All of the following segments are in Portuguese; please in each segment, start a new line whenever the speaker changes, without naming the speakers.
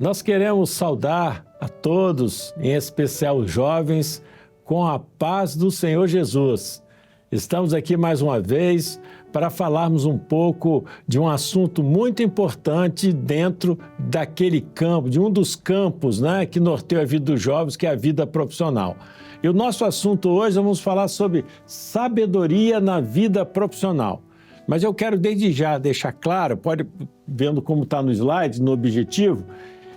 Nós queremos saudar a todos, em especial os jovens, com a paz do Senhor Jesus. Estamos aqui mais uma vez para falarmos um pouco de um assunto muito importante dentro daquele campo, de um dos campos, que norteia a vida dos jovens, que é a vida profissional. E o nosso assunto hoje, vamos falar sobre sabedoria na vida profissional. Mas eu quero desde já deixar claro, pode vendo como está no slide, no objetivo,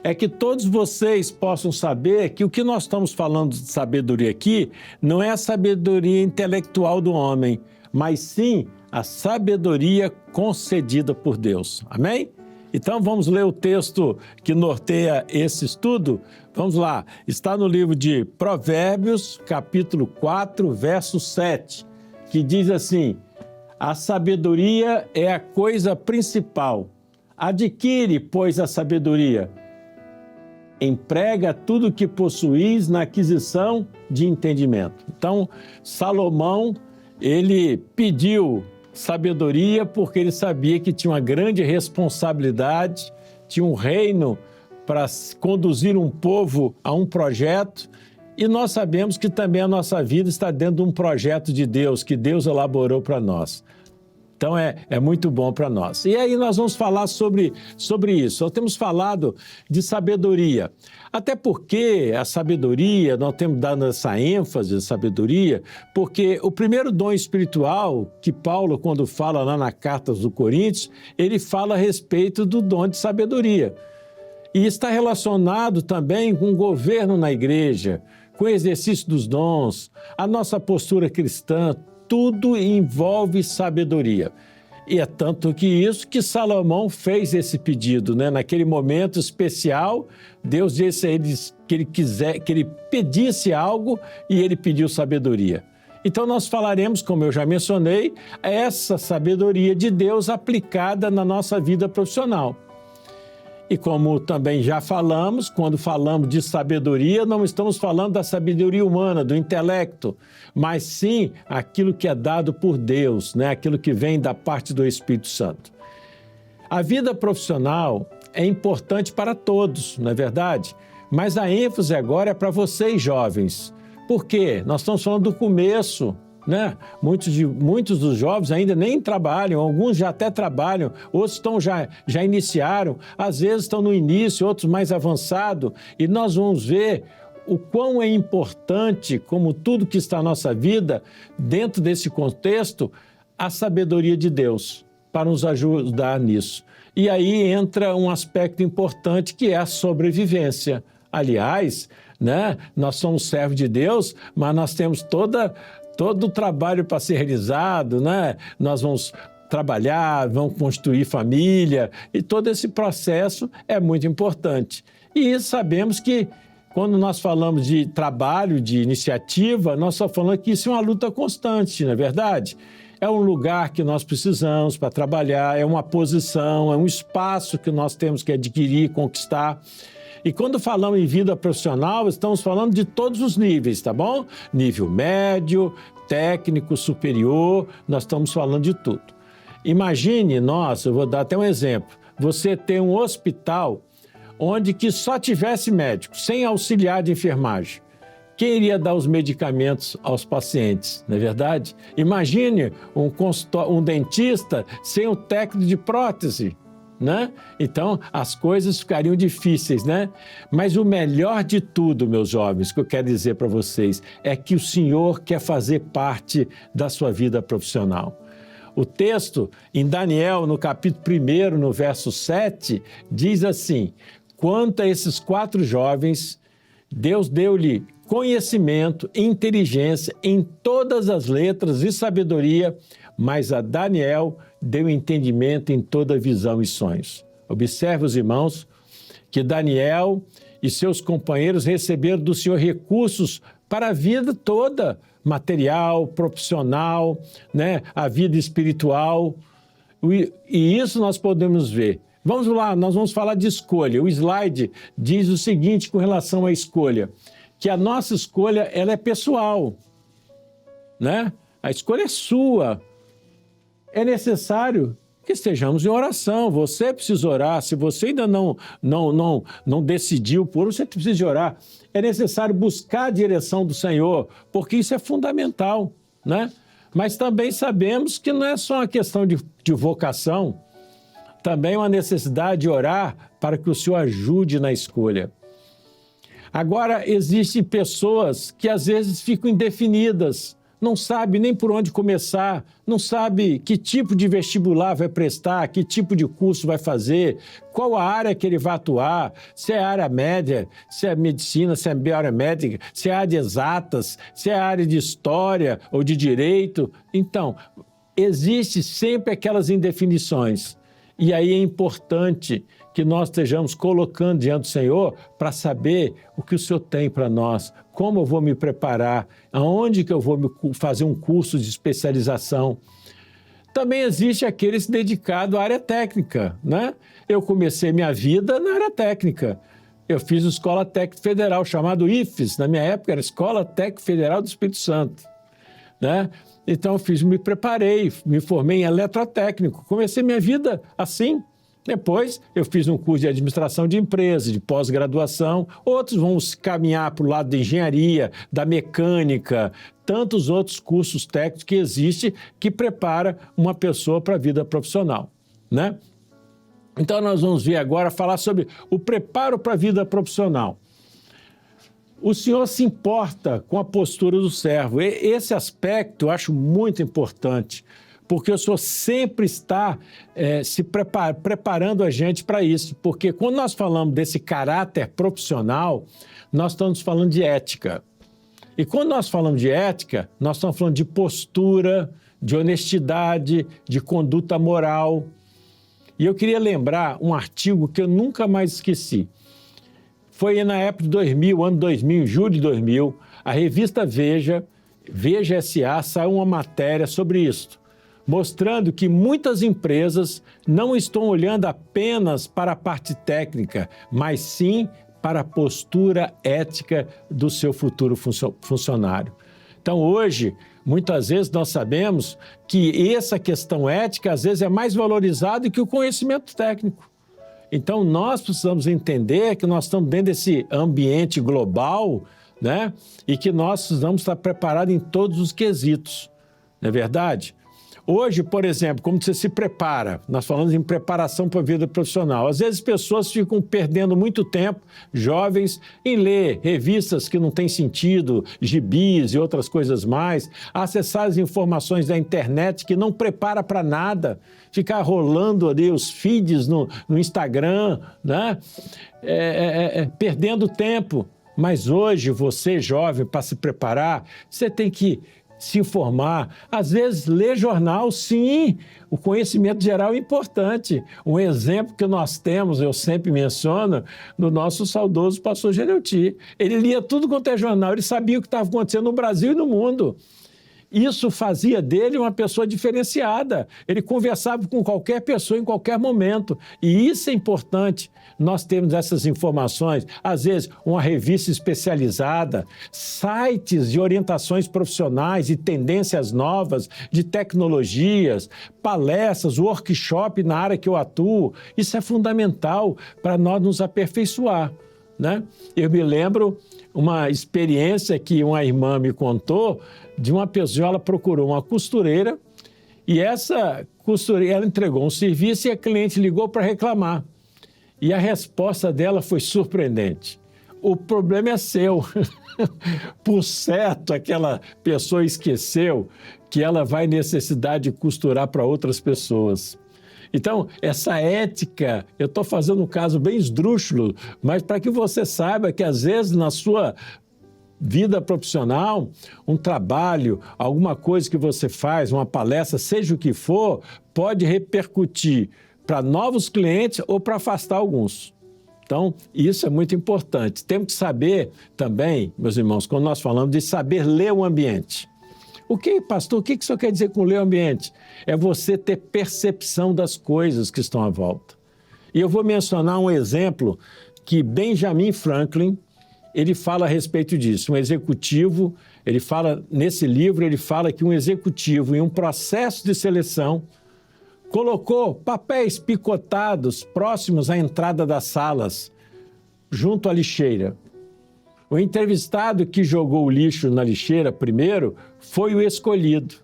é que todos vocês possam saber que o que nós estamos falando de sabedoria aqui não é a sabedoria intelectual do homem, mas sim a sabedoria concedida por Deus. Amém? Então vamos ler o texto que norteia esse estudo? Vamos lá, está no livro de Provérbios, capítulo 4, verso 7, que diz assim: a sabedoria é a coisa principal. Adquire, pois, a sabedoria. Emprega tudo o que possuis na aquisição de entendimento. Então, Salomão, ele pediu sabedoria porque ele sabia que tinha uma grande responsabilidade, tinha um reino para conduzir um povo a um projeto, e nós sabemos que também a nossa vida está dentro de um projeto de Deus, que Deus elaborou para nós. Então, é muito bom para nós. E aí nós vamos falar sobre isso. Nós temos falado de sabedoria. Até porque a sabedoria, nós temos dado essa ênfase à sabedoria, porque o primeiro dom espiritual que Paulo, quando fala lá na carta dos Coríntios, ele fala a respeito do dom de sabedoria. E está relacionado também com o governo na igreja, com o exercício dos dons, a nossa postura cristã. Tudo envolve sabedoria. E é tanto que isso que Salomão fez esse pedido, Naquele momento especial, Deus disse a ele que ele pedisse algo e ele pediu sabedoria. Então nós falaremos, como eu já mencionei, essa sabedoria de Deus aplicada na nossa vida profissional. E como também já falamos, quando falamos de sabedoria, não estamos falando da sabedoria humana, do intelecto, mas sim aquilo que é dado por Deus, aquilo que vem da parte do Espírito Santo. A vida profissional é importante para todos, não é verdade? Mas a ênfase agora é para vocês, jovens. Por quê? Nós estamos falando do começo, Muitos dos jovens ainda nem trabalham, alguns já até trabalham, outros já iniciaram, às vezes estão no início, outros mais avançados, e nós vamos ver o quão é importante, como tudo que está na nossa vida, dentro desse contexto, a sabedoria de Deus, para nos ajudar nisso. E aí entra um aspecto importante que é a sobrevivência. Aliás, nós somos servos de Deus, mas nós temos todo o trabalho para ser realizado, Nós vamos trabalhar, vamos construir família, e todo esse processo é muito importante. E sabemos que quando nós falamos de trabalho, de iniciativa, nós só falamos que isso é uma luta constante, não é verdade? É um lugar que nós precisamos para trabalhar, é uma posição, é um espaço que nós temos que adquirir, conquistar. E quando falamos em vida profissional, estamos falando de todos os níveis, tá bom? Nível médio, técnico, superior, nós estamos falando de tudo. Imagine, eu vou dar até um exemplo, você tem um hospital onde que só tivesse médico, sem auxiliar de enfermagem. Quem iria dar os medicamentos aos pacientes, não é verdade? Imagine um dentista sem um técnico de prótese. Então, as coisas ficariam difíceis, Mas o melhor de tudo, meus jovens, que eu quero dizer para vocês, é que o Senhor quer fazer parte da sua vida profissional. O texto, em Daniel, no capítulo 1, no verso 7, diz assim: quanto a esses 4 jovens, Deus deu-lhe conhecimento e inteligência em todas as letras e sabedoria, mas a Daniel deu entendimento em toda visão e sonhos. Observe, os irmãos, que Daniel e seus companheiros receberam do Senhor recursos para a vida toda, material, profissional, a vida espiritual. E isso nós podemos ver. Vamos lá, nós vamos falar de escolha. O slide diz o seguinte com relação à escolha, que a nossa escolha ela é pessoal, A escolha é sua. É necessário que estejamos em oração. Você precisa orar. Se você ainda não decidiu por você precisa orar. É necessário buscar a direção do Senhor, porque isso é fundamental, né? Mas também sabemos que não é só uma questão de vocação, também é uma necessidade de orar para que o Senhor ajude na escolha. Agora, existem pessoas que às vezes ficam indefinidas, não sabe nem por onde começar, não sabe que tipo de vestibular vai prestar, que tipo de curso vai fazer, qual a área que ele vai atuar, se é área média, se é medicina, se é biomédica, se é área de exatas, se é área de história ou de direito. Então, existe sempre aquelas indefinições. E aí é importante que nós estejamos colocando diante do Senhor para saber o que o Senhor tem para nós, como eu vou me preparar, aonde que eu vou fazer um curso de especialização. Também existe aqueles dedicados à área técnica, né? Eu comecei minha vida na área técnica. Eu fiz a Escola Técnica Federal, chamado IFES, na minha época era Escola Técnica Federal do Espírito Santo, né? Então me preparei, me formei em eletrotécnico, comecei minha vida assim. Depois, eu fiz um curso de administração de empresas, de pós-graduação. Outros vão caminhar para o lado da engenharia, da mecânica, tantos outros cursos técnicos que existem que prepara uma pessoa para a vida profissional, né? Então, nós vamos ver agora falar sobre o preparo para a vida profissional. O Senhor se importa com a postura do servo. Esse aspecto eu acho muito importante, porque o Senhor sempre está preparando a gente para isso. Porque quando nós falamos desse caráter profissional, nós estamos falando de ética. E quando nós falamos de ética, nós estamos falando de postura, de honestidade, de conduta moral. E eu queria lembrar um artigo que eu nunca mais esqueci. Foi na época de 2000, ano 2000, em julho de 2000, a revista Veja S.A., saiu uma matéria sobre isso, mostrando que muitas empresas não estão olhando apenas para a parte técnica, mas sim para a postura ética do seu futuro funcionário. Então, hoje, muitas vezes nós sabemos que essa questão ética, às vezes, é mais valorizada que o conhecimento técnico. Então, nós precisamos entender que nós estamos dentro desse ambiente global, né? E que nós precisamos estar preparados em todos os quesitos, não é verdade? Hoje, por exemplo, como você se prepara? Nós falamos em preparação para a vida profissional. Às vezes, pessoas ficam perdendo muito tempo, jovens, em ler revistas que não têm sentido, gibis e outras coisas mais, acessar as informações da internet que não prepara para nada, ficar rolando ali os feeds no Instagram, né? Perdendo tempo. Mas hoje, você, jovem, para se preparar, você tem que se informar, às vezes ler jornal, sim, o conhecimento geral é importante. Um exemplo que nós temos, eu sempre menciono, no nosso saudoso pastor Gereuti. Ele lia tudo quanto é jornal, ele sabia o que estava acontecendo no Brasil e no mundo. Isso fazia dele uma pessoa diferenciada. Ele conversava com qualquer pessoa em qualquer momento. E isso é importante, nós temos essas informações. Às vezes, uma revista especializada, sites de orientações profissionais e tendências novas, de tecnologias, palestras, workshop na área que eu atuo. Isso é fundamental para nós nos aperfeiçoar, né? Eu me lembro uma experiência que uma irmã me contou de uma pessoa, ela procurou uma costureira e essa costureira, ela entregou um serviço e a cliente ligou para reclamar. E a resposta dela foi surpreendente. O problema é seu. Por certo, aquela pessoa esqueceu que ela vai necessitar de costurar para outras pessoas. Então, essa ética, eu estou fazendo um caso bem esdrúxulo, mas para que você saiba que, às vezes, na sua vida profissional, um trabalho, alguma coisa que você faz, uma palestra, seja o que for, pode repercutir para novos clientes ou para afastar alguns. Então, isso é muito importante. Temos que saber também, meus irmãos, quando nós falamos de saber ler o ambiente. O que, pastor, o que o senhor quer dizer com ler o ambiente? É você ter percepção das coisas que estão à volta. E eu vou mencionar um exemplo que Benjamin Franklin, ele fala a respeito disso. Um executivo, ele fala, nesse livro, ele fala que um executivo em um processo de seleção, colocou papéis picotados próximos à entrada das salas, junto à lixeira. O entrevistado que jogou o lixo na lixeira primeiro foi o escolhido.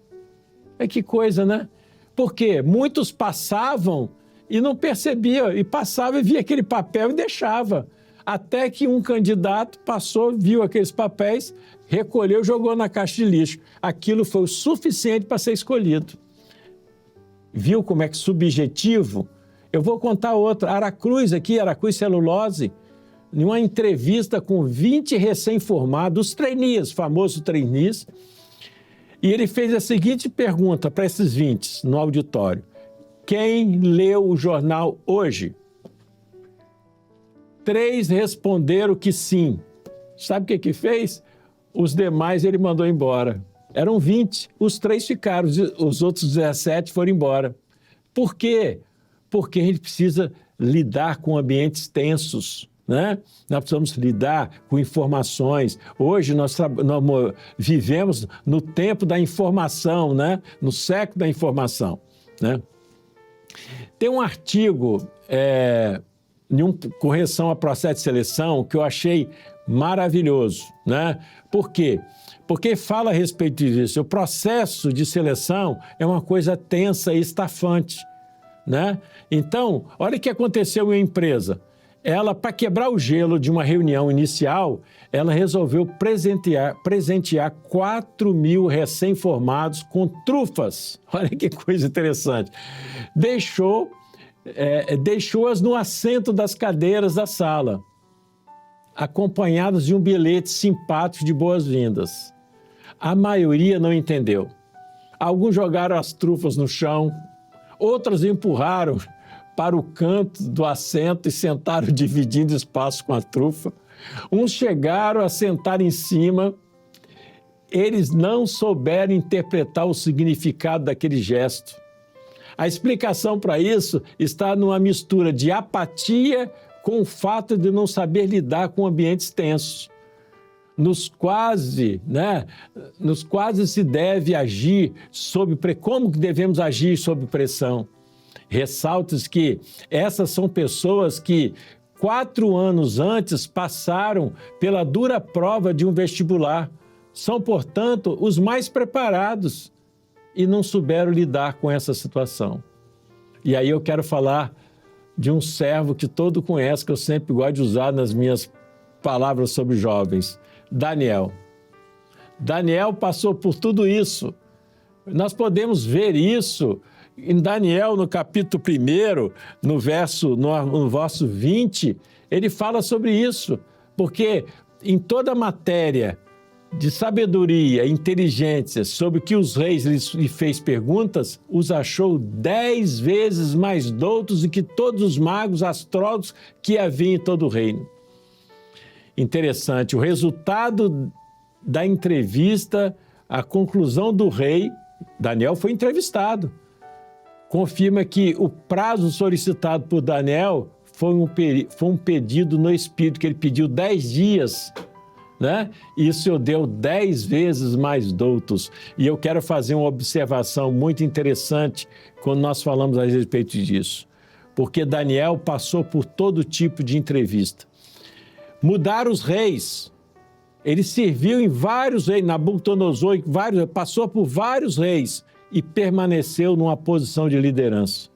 Que coisa, né? Porque muitos passavam e não percebiam, e passava e via aquele papel e deixava. Até que um candidato passou, viu aqueles papéis, recolheu, jogou na caixa de lixo. Aquilo foi o suficiente para ser escolhido. Viu como é que subjetivo? Eu vou contar outra. Aracruz aqui, Aracruz Celulose, em uma entrevista com 20 recém-formados, os trainees, famosos trainees, e ele fez a seguinte pergunta para esses 20 no auditório. Quem leu o jornal hoje? 3 responderam que sim. Sabe o que fez? Os demais ele mandou embora. Eram 20, os 3 ficaram, os outros 17 foram embora. Por quê? Porque a gente precisa lidar com ambientes tensos, né? Nós precisamos lidar com informações. Hoje nós vivemos no tempo da informação, né? No século da informação, né? Tem um artigo em correção a processo de seleção que eu achei maravilhoso, né? Por quê? Porque fala a respeito disso. O processo de seleção é uma coisa tensa e estafante, né? Então, olha o que aconteceu em uma empresa. Ela, para quebrar o gelo de uma reunião inicial, ela resolveu presentear 4.000 recém-formados com trufas. Olha que coisa interessante. Deixou-as no assento das cadeiras da sala, acompanhadas de um bilhete simpático de boas-vindas. A maioria não entendeu. Alguns jogaram as trufas no chão, outros empurraram para o canto do assento e sentaram dividindo espaço com a trufa. Uns chegaram a sentar em cima. Eles não souberam interpretar o significado daquele gesto. A explicação para isso está numa mistura de apatia com o fato de não saber lidar com ambientes tensos. Nos quase se deve agir como devemos agir sob pressão. Ressalta-se que essas são pessoas que 4 anos antes passaram pela dura prova de um vestibular. São, portanto, os mais preparados e não souberam lidar com essa situação. E aí eu quero falar de um servo que todo conhece, que eu sempre gosto de usar nas minhas palavras sobre jovens, Daniel. Daniel passou por tudo isso. Nós podemos ver isso em Daniel, no capítulo 1, no verso 20, ele fala sobre isso, porque em toda a matéria de sabedoria e inteligência sobre que os reis lhe fez perguntas, os achou 10 vezes mais doutos do que todos os magos astrólogos que havia em todo o reino. Interessante, o resultado da entrevista, a conclusão do rei, Daniel foi entrevistado, confirma que o prazo solicitado por Daniel foi um pedido no Espírito, que ele pediu 10 dias, né? Isso deu 10 vezes mais doutos. E eu quero fazer uma observação muito interessante quando nós falamos a respeito disso, porque Daniel passou por todo tipo de entrevista. Mudaram os reis. Ele serviu em vários reis, Nabucodonosor, passou por vários reis e permaneceu numa posição de liderança.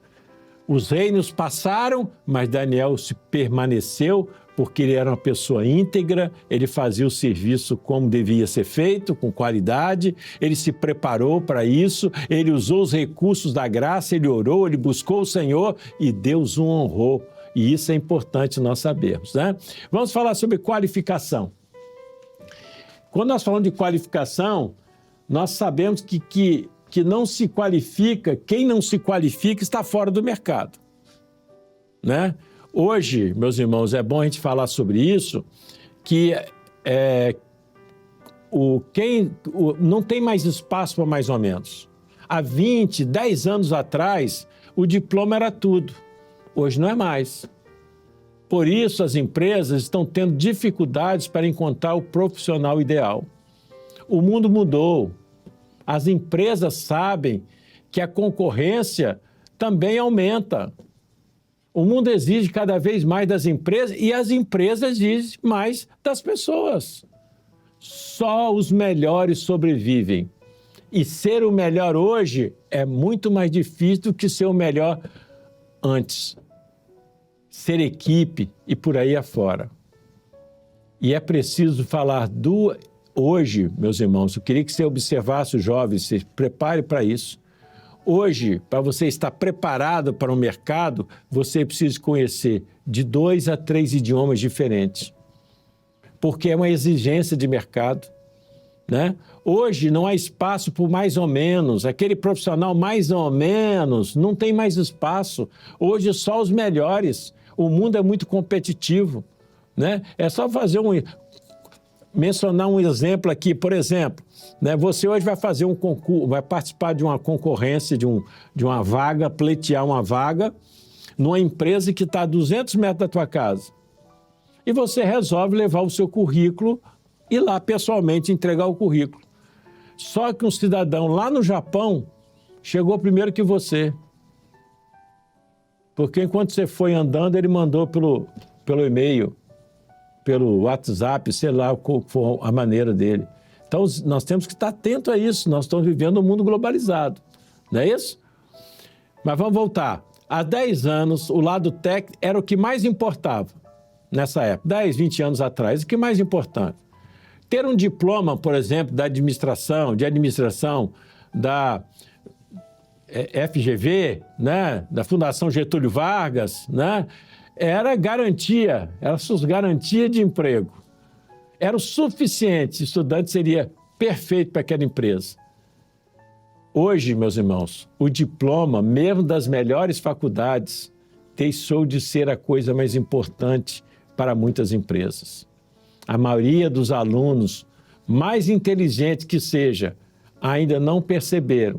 Os reinos passaram, mas Daniel permaneceu porque ele era uma pessoa íntegra, ele fazia o serviço como devia ser feito, com qualidade, ele se preparou para isso, ele usou os recursos da graça, ele orou, ele buscou o Senhor e Deus o honrou. E isso é importante nós sabermos, né? Vamos falar sobre qualificação. Quando nós falamos de qualificação, nós sabemos que não se qualifica, quem não se qualifica está fora do mercado, né? Hoje, meus irmãos, é bom a gente falar sobre isso, que não tem mais espaço para mais ou menos. Há 20, 10 anos atrás, o diploma era tudo. Hoje não é mais. Por isso, as empresas estão tendo dificuldades para encontrar o profissional ideal. O mundo mudou. As empresas sabem que a concorrência também aumenta. O mundo exige cada vez mais das empresas e as empresas exigem mais das pessoas. Só os melhores sobrevivem. E ser o melhor hoje é muito mais difícil do que ser o melhor antes. Ser equipe e por aí afora. E é preciso falar do hoje, meus irmãos. Eu queria que você observasse os jovens, se prepare para isso. Hoje, para você estar preparado para o mercado, você precisa conhecer de 2 a 3 idiomas diferentes. Porque é uma exigência de mercado, né? Hoje não há espaço por mais ou menos. Aquele profissional mais ou menos não tem mais espaço. Hoje só os melhores. O mundo é muito competitivo, né? É só mencionar um exemplo aqui, por exemplo, né? Você hoje vai fazer um concurso, vai participar de uma concorrência, de uma vaga, pleitear uma vaga numa empresa que está a 200 metros da tua casa. E você resolve levar o seu currículo e lá pessoalmente entregar o currículo. Só que um cidadão lá no Japão chegou primeiro que você. Porque enquanto você foi andando, ele mandou pelo e-mail, pelo WhatsApp, sei lá qual for a maneira dele. Então, nós temos que estar atento a isso. Nós estamos vivendo um mundo globalizado. Não é isso? Mas vamos voltar. Há 10 anos, o lado técnico era o que mais importava nessa época. 10, 20 anos atrás, o que mais importante. Ter um diploma, por exemplo, de administração da FGV, né? Da Fundação Getúlio Vargas, né? Era garantia, era suas garantias de emprego. Era o suficiente, o estudante seria perfeito para aquela empresa. Hoje, meus irmãos, o diploma, mesmo das melhores faculdades, deixou de ser a coisa mais importante para muitas empresas. A maioria dos alunos, mais inteligentes que seja, ainda não perceberam,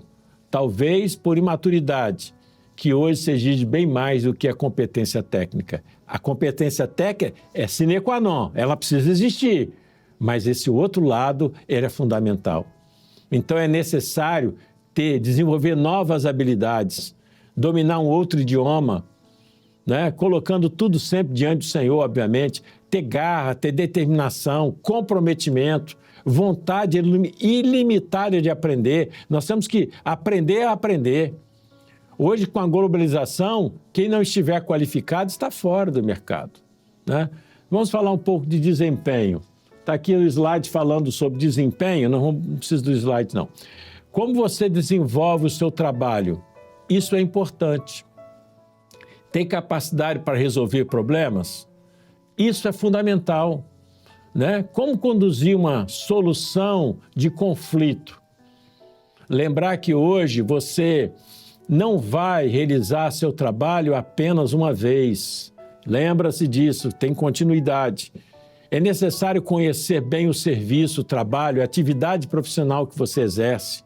talvez por imaturidade, que hoje se exige bem mais do que a competência técnica. A competência técnica é sine qua non, ela precisa existir, mas esse outro lado ele é fundamental. Então é necessário desenvolver novas habilidades, dominar um outro idioma, né? Colocando tudo sempre diante do Senhor, obviamente, ter garra, ter determinação, comprometimento, vontade ilimitada de aprender. Nós temos que aprender a aprender. Hoje, com a globalização, quem não estiver qualificado está fora do mercado, né? Vamos falar um pouco de desempenho. Está aqui o slide falando sobre desempenho, não preciso do slide, não. Como você desenvolve o seu trabalho? Isso é importante. Tem capacidade para resolver problemas? Isso é fundamental, né? Como conduzir uma solução de conflito? Lembrar que hoje você não vai realizar seu trabalho apenas uma vez. Lembra-se disso, tem continuidade. É necessário conhecer bem o serviço, o trabalho, a atividade profissional que você exerce.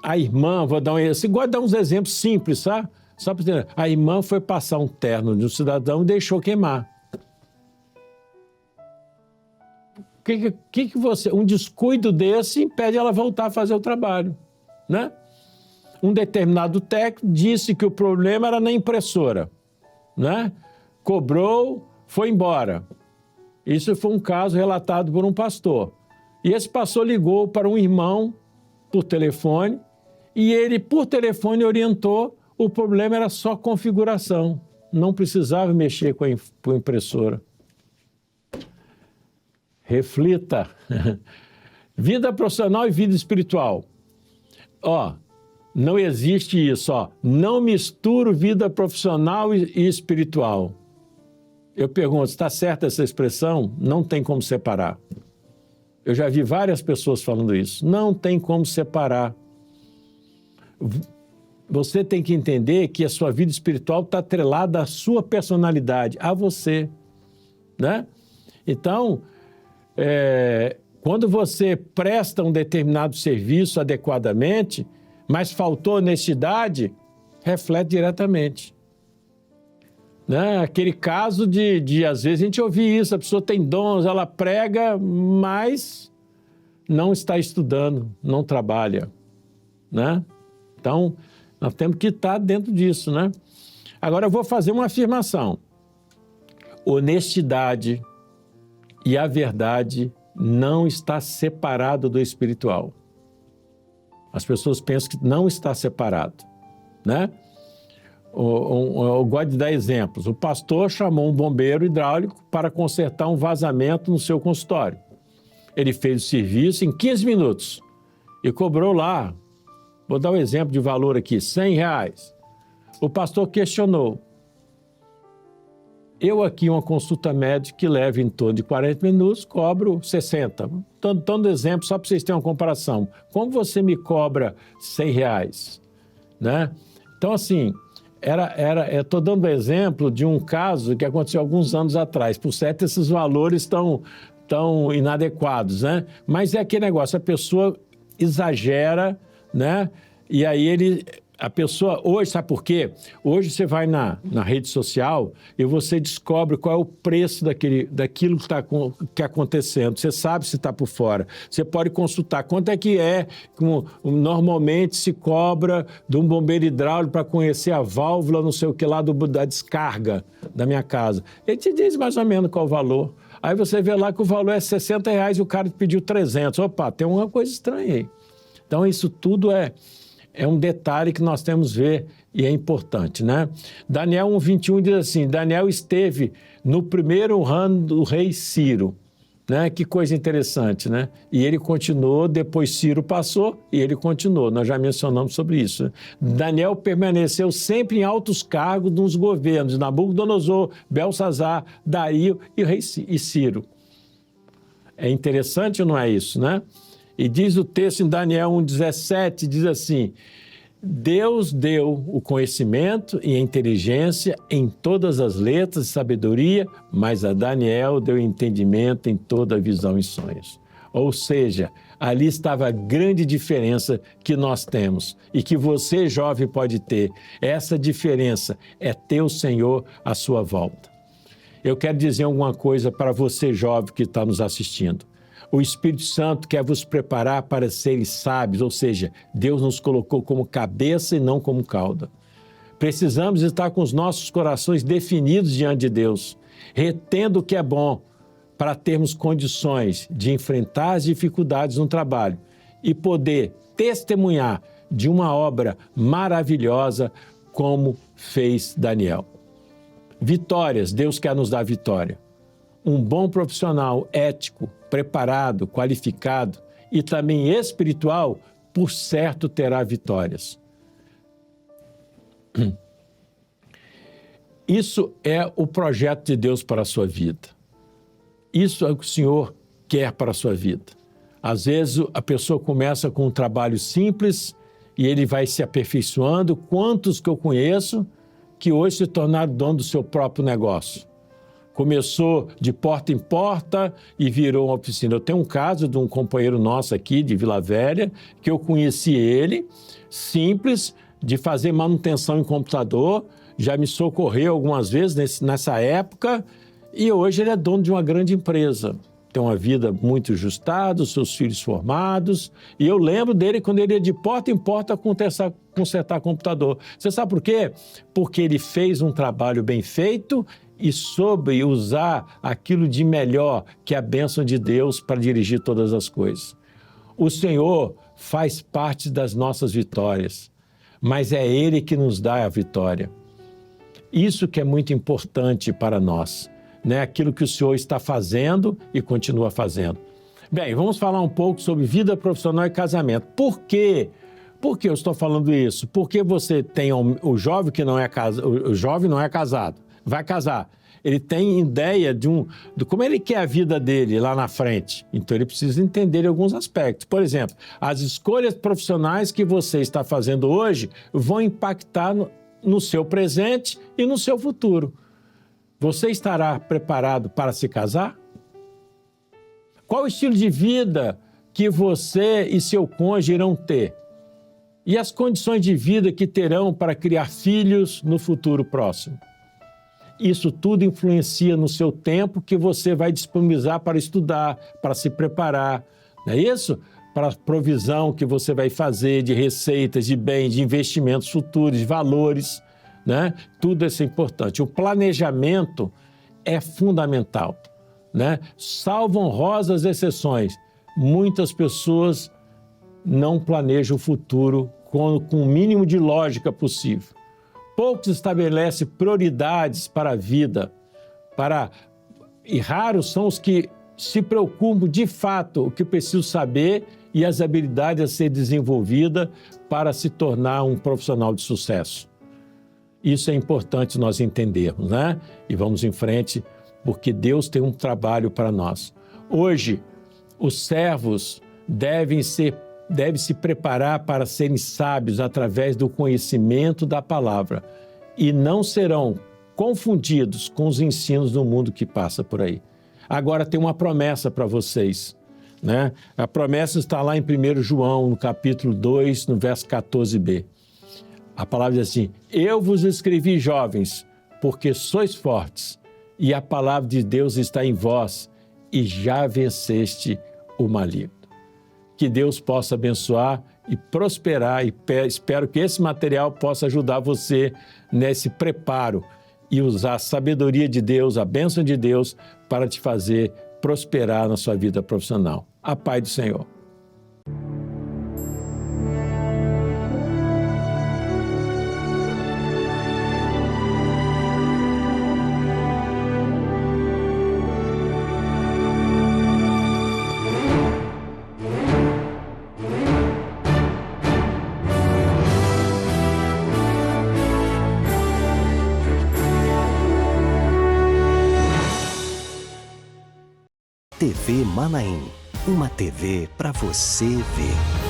A irmã, você gosta de dar uns exemplos simples, sabe? Só para entender. A irmã foi passar um terno de um cidadão e deixou queimar. Um descuido desse impede ela voltar a fazer o trabalho, né? Um determinado técnico disse que o problema era na impressora, né? Cobrou, foi embora. Isso foi um caso relatado por um pastor. E esse pastor ligou para um irmão por telefone e ele, por telefone, orientou. O problema era só configuração, não precisava mexer com a impressora. Reflita. Vida profissional e vida espiritual. Não existe isso, não misturo vida profissional e espiritual. Eu pergunto, está certa essa expressão? Não tem como separar. Eu já vi várias pessoas falando isso. Não tem como separar. Você tem que entender que a sua vida espiritual está atrelada à sua personalidade, a você, né? Então, quando você presta um determinado serviço adequadamente, mas faltou honestidade, reflete diretamente. Né? Aquele caso de, às vezes, a gente ouve isso, a pessoa tem dons, ela prega, mas não está estudando, não trabalha, né? Então, Nós temos que estar dentro disso, né? Agora eu vou fazer uma afirmação. Honestidade e a verdade não está separado do espiritual. As pessoas pensam que não está separado, né? Eu gosto de dar exemplos. O pastor chamou um bombeiro hidráulico para consertar um vazamento no seu consultório. Ele fez o serviço em 15 minutos e cobrou lá, vou dar um exemplo de valor aqui, R$100. O pastor questionou. Eu aqui, uma consulta médica que leva em torno de 40 minutos, cobro 60. Estou dando exemplo só para vocês terem uma comparação. Como você me cobra R$100? Né? Então, assim, estou dando exemplo de um caso que aconteceu alguns anos atrás. Por certo, esses valores estão inadequados, né? Mas é aquele negócio, a pessoa exagera, né? E aí a pessoa, hoje, sabe por quê? Hoje você vai na rede social e você descobre qual é o preço daquilo que está acontecendo. Você sabe se está por fora. Você pode consultar quanto é que normalmente se cobra de um bombeiro hidráulico para conhecer a válvula, não sei o que lá, da descarga da minha casa. Ele te diz mais ou menos qual o valor. Aí você vê lá que o valor é R$60 e o cara te pediu 300. Opa, tem uma coisa estranha aí. Então, isso tudo é um detalhe que nós temos que ver e é importante, né? Daniel 1:21 diz assim, Daniel esteve no primeiro ano do rei Ciro, né? Que coisa interessante, né? E ele continuou, depois Ciro passou e ele continuou, nós já mencionamos sobre isso. Né? Daniel permaneceu sempre em altos cargos nos governos, Nabucodonosor, Belsazar, Dario e o rei Ciro. É interessante ou não é isso, né? E diz o texto em Daniel 1:17, diz assim, Deus deu o conhecimento e a inteligência em todas as letras e sabedoria, mas a Daniel deu entendimento em toda visão e sonhos. Ou seja, ali estava a grande diferença que nós temos e que você, jovem, pode ter. Essa diferença é ter o Senhor à sua volta. Eu quero dizer alguma coisa para você, jovem, que está nos assistindo. O Espírito Santo quer vos preparar para seres sábios, ou seja, Deus nos colocou como cabeça e não como cauda. Precisamos estar com os nossos corações definidos diante de Deus, retendo o que é bom, para termos condições de enfrentar as dificuldades no trabalho e poder testemunhar de uma obra maravilhosa como fez Daniel. Vitórias, Deus quer nos dar vitória. Um bom profissional ético, preparado, qualificado e também espiritual, por certo terá vitórias. Isso é o projeto de Deus para a sua vida. Isso é o que o Senhor quer para a sua vida. Às vezes a pessoa começa com um trabalho simples e ele vai se aperfeiçoando. Quantos que eu conheço que hoje se tornaram dono do seu próprio negócio? Começou de porta em porta e virou uma oficina. Eu tenho um caso de um companheiro nosso aqui de Vila Velha, que eu conheci ele, simples, de fazer manutenção em computador, já me socorreu algumas vezes nessa época, e hoje ele é dono de uma grande empresa. Tem uma vida muito ajustada, os seus filhos formados, e eu lembro dele quando ele ia de porta em porta consertar computador. Você sabe por quê? Porque ele fez um trabalho bem feito e soube usar aquilo de melhor, que é a bênção de Deus para dirigir todas as coisas. O Senhor faz parte das nossas vitórias, mas é Ele que nos dá a vitória. Isso que é muito importante para nós, né? Aquilo que o Senhor está fazendo e continua fazendo. Bem, vamos falar um pouco sobre vida profissional e casamento. Por quê? Por que eu estou falando isso? Porque você tem o jovem que não é casado, o jovem não é casado, vai casar. Ele tem ideia de como ele quer a vida dele lá na frente. Então, ele precisa entender alguns aspectos. Por exemplo, as escolhas profissionais que você está fazendo hoje vão impactar no seu presente e no seu futuro. Você estará preparado para se casar? Qual o estilo de vida que você e seu cônjuge irão ter? E as condições de vida que terão para criar filhos no futuro próximo? Isso tudo influencia no seu tempo que você vai disponibilizar para estudar, para se preparar, não é isso? para a provisão que você vai fazer de receitas, de bens, de investimentos futuros, de valores, né? Tudo isso é importante. O planejamento é fundamental, né? Salvo honrosas exceções, muitas pessoas não planejam o futuro com o mínimo de lógica possível. Poucos estabelecem prioridades para a vida, e raros são os que se preocupam de fato o que preciso saber e as habilidades a ser desenvolvidas para se tornar um profissional de sucesso. Isso é importante nós entendermos, né? E vamos em frente, porque Deus tem um trabalho para nós. Hoje, os servos devem se preparar para serem sábios através do conhecimento da palavra e não serão confundidos com os ensinos do mundo que passa por aí. Agora tem uma promessa para vocês, né? A promessa está lá em 1 João, no capítulo 2, no verso 14b. A palavra diz assim: eu vos escrevi, jovens, porque sois fortes, e a palavra de Deus está em vós, e já venceste o maligno. Que Deus possa abençoar e prosperar, e espero que esse material possa ajudar você nesse preparo e usar a sabedoria de Deus, a bênção de Deus, para te fazer prosperar na sua vida profissional. A paz do Senhor.
TV Manaim, uma TV para você ver.